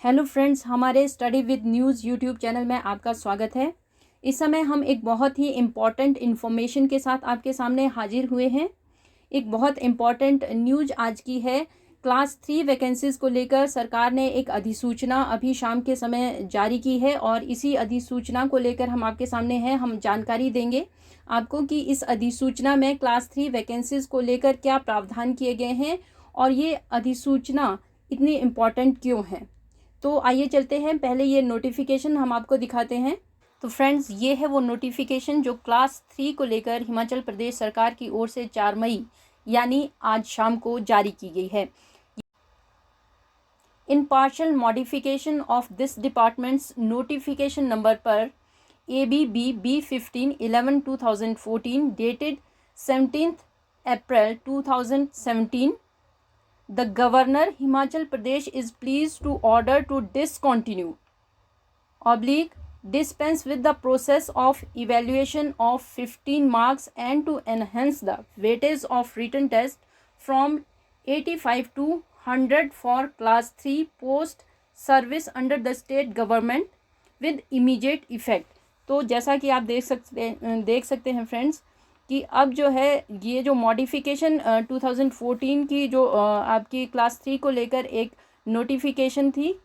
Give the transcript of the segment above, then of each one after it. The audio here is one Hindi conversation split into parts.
हेलो फ्रेंड्स, हमारे study with news YouTube channel में आपका स्वागत है। इस समय हम एक बहुत ही इम्पॉर्टेंट इन्फॉर्मेशन के साथ आपके सामने हाजिर हुए हैं। एक बहुत इम्पॉर्टेंट न्यूज़ आज की है। क्लास 3 वैकेंसीज़ को लेकर सरकार ने एक अधिसूचना अभी शाम के समय जारी की है और इसी अधिसूचना को लेकर हम आपके सामने हैं। हम जानकारी देंगे आपको कि इस अधिसूचना में क्लास 3 वैकेंसीज़ को लेकर क्या प्रावधान किए गए हैं और ये अधिसूचना इतनी इम्पॉर्टेंट क्यों है। तो आइए चलते हैं, पहले ये नोटिफिकेशन हम आपको दिखाते हैं। तो फ्रेंड्स, ये है वो नोटिफिकेशन जो क्लास 3 को लेकर हिमाचल प्रदेश सरकार की ओर से 4 मई यानी आज शाम को जारी की गई है। In partial modification of this department's notification number पर ABB B15/11/2014 dated 17th April 2017, the Governor Himachal Pradesh is pleased to order to dispense with the process of evaluation of 15 marks and to enhance the weightage of written test from 85 to 100 for class 3 post service under the state government with immediate effect। तो जैसा कि आप देख सकते हैं फ्रेंड्स कि अब जो है ये जो मॉडिफिकेशन 2014 की जो आपकी क्लास 3 को लेकर एक नोटिफिकेशन थी,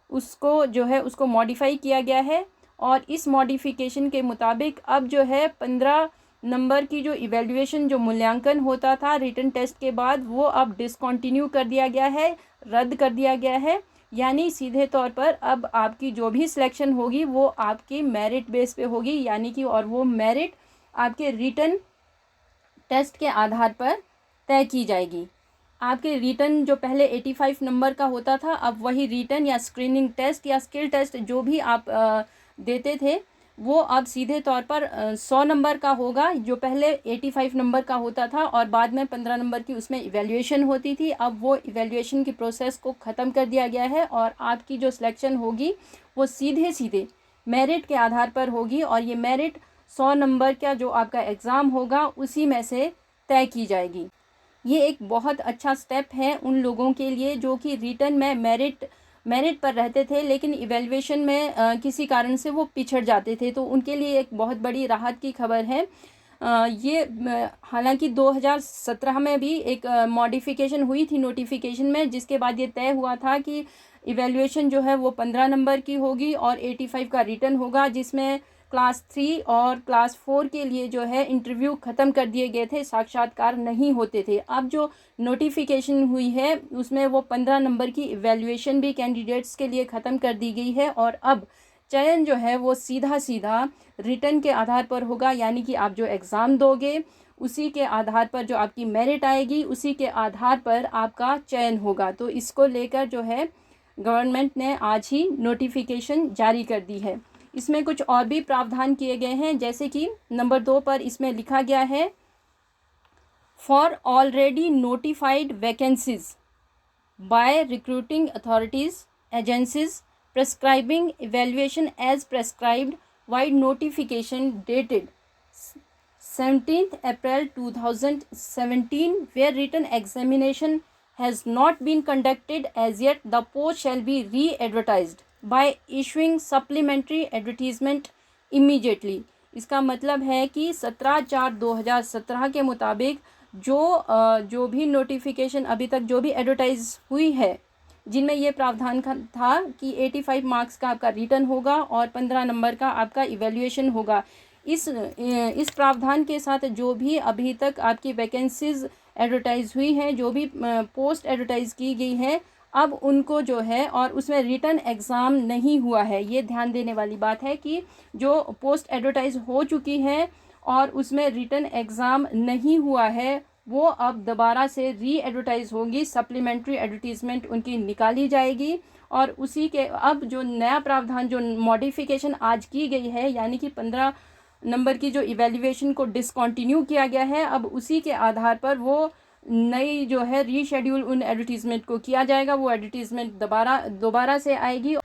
उसको जो है उसको मॉडिफाई किया गया है और इस मॉडिफिकेशन के मुताबिक अब जो है 15 नंबर की जो इवैल्यूएशन जो मूल्यांकन होता था रिटन टेस्ट के बाद, वो अब डिसकंटिन्यू कर दिया गया है, रद्द कर दिया गया है। यानी सीधे तौर पर अब आपकी जो भी सिलेक्शन होगी वो आपकी मेरिट बेस पे होगी, यानी कि और वो मेरिट आपके रिटन टेस्ट के आधार पर तय की जाएगी। आपके रिटन जो पहले 85 नंबर का होता था, अब वही रिटन या स्क्रीनिंग टेस्ट या स्किल टेस्ट जो भी आप देते थे वो अब सीधे तौर पर 100 नंबर का होगा। जो पहले 85 नंबर का होता था और बाद में 15 नंबर की उसमें इवैल्यूएशन होती थी, अब वो इवैल्यूएशन की प्रोसेस को ख़त्म कर दिया गया है और आपकी जो सिलेक्शन होगी वो सीधे मेरिट के आधार पर होगी और ये मेरिट 100 नंबर का जो आपका एग्ज़ाम होगा उसी में से तय की जाएगी। ये एक बहुत अच्छा स्टेप है उन लोगों के लिए जो कि रिटन में मेरिट पर रहते थे लेकिन इवैल्यूएशन में किसी कारण से वो पिछड़ जाते थे, तो उनके लिए एक बहुत बड़ी राहत की खबर है। ये हालांकि 2017 में भी एक मॉडिफिकेशन हुई थी नोटिफिकेशन में, जिसके बाद ये तय हुआ था कि इवैल्यूएशन जो है वो 15 नंबर की होगी और 85 का रिटन होगा, जिसमें क्लास 3 और क्लास 4 के लिए जो है इंटरव्यू ख़त्म कर दिए गए थे, साक्षात्कार नहीं होते थे। अब जो नोटिफिकेशन हुई है उसमें वो 15 नंबर की इवैल्यूएशन भी कैंडिडेट्स के लिए ख़त्म कर दी गई है और अब चयन जो है वो सीधा रिटन के आधार पर होगा, यानी कि आप जो एग्ज़ाम दोगे उसी के आधार पर जो आपकी मेरिट आएगी उसी के आधार पर आपका चयन होगा। तो इसको लेकर जो है गवर्नमेंट ने आज ही नोटिफिकेशन जारी कर दी है। इसमें कुछ और भी प्रावधान किए गए हैं, जैसे कि नंबर 2 पर इसमें लिखा गया है, for already notified vacancies by recruiting authorities agencies prescribing evaluation as prescribed vide notification dated 17th April 2017 where written examination has not been conducted as yet, the post shall be re-advertised by issuing supplementary advertisement immediately। इसका मतलब है कि 17/4/2017 के मुताबिक जो भी नोटिफिकेशन अभी तक जो भी एडवर्टाइज हुई है, जिनमें ये प्रावधान था कि 85 मार्क्स का आपका रिटन होगा और 15 नंबर का आपका इवैल्यूएशन होगा, इस प्रावधान के साथ जो भी अभी तक आपकी वैकेंसीज एडवर्टाइज हुई हैं, जो भी पोस्ट एडवर्टाइज की गई हैं, अब उनको जो है और उसमें रिटन एग्ज़ाम नहीं हुआ है। ये ध्यान देने वाली बात है कि जो पोस्ट एडवर्टाइज हो चुकी हैं और उसमें रिटन एग्ज़ाम नहीं हुआ है वो अब दोबारा से री एडवर्टाइज होगी, सप्लीमेंट्री एडवर्टीज़मेंट उनकी निकाली जाएगी और उसी के अब जो नया प्रावधान जो मॉडिफिकेशन आज की गई है, यानी कि 15 नंबर की जो इवैल्यूएशन को डिसकंटिन्यू किया गया है, अब उसी के आधार पर वो नई जो है रीशेड्यूल उन एडवर्टीज़मेंट को किया जाएगा, वो एडवर्टीज़मेंट दोबारा से आएगी।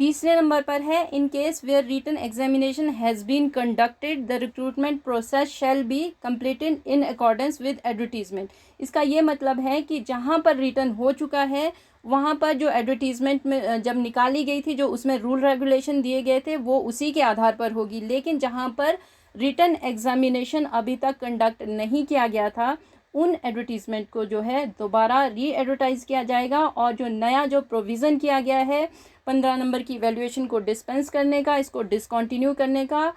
तीसरे नंबर पर है, in case where written examination has been conducted the recruitment process shall be completed in accordance with advertisement. इसका ये मतलब है कि जहाँ पर रिटन हो चुका है वहाँ पर जो एडवर्टीज़मेंट में जब निकाली गई थी, जो उसमें रूल रेगुलेशन दिए गए थे, वो उसी के आधार पर होगी। लेकिन जहाँ पर रिटन एग्जामिनेशन अभी तक कंडक्ट नहीं किया गया था, उन एडवर्टीज़मेंट को जो है दोबारा री एडवर्टाइज़ किया जाएगा, और जो नया जो प्रोविज़न किया गया है 15 नंबर की इवैल्यूएशन को डिस्पेंस करने का, इसको डिसकंटिन्यू करने का,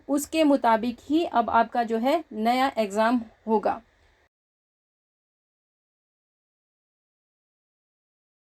उसके मुताबिक ही अब आपका जो है नया एग्ज़ाम होगा।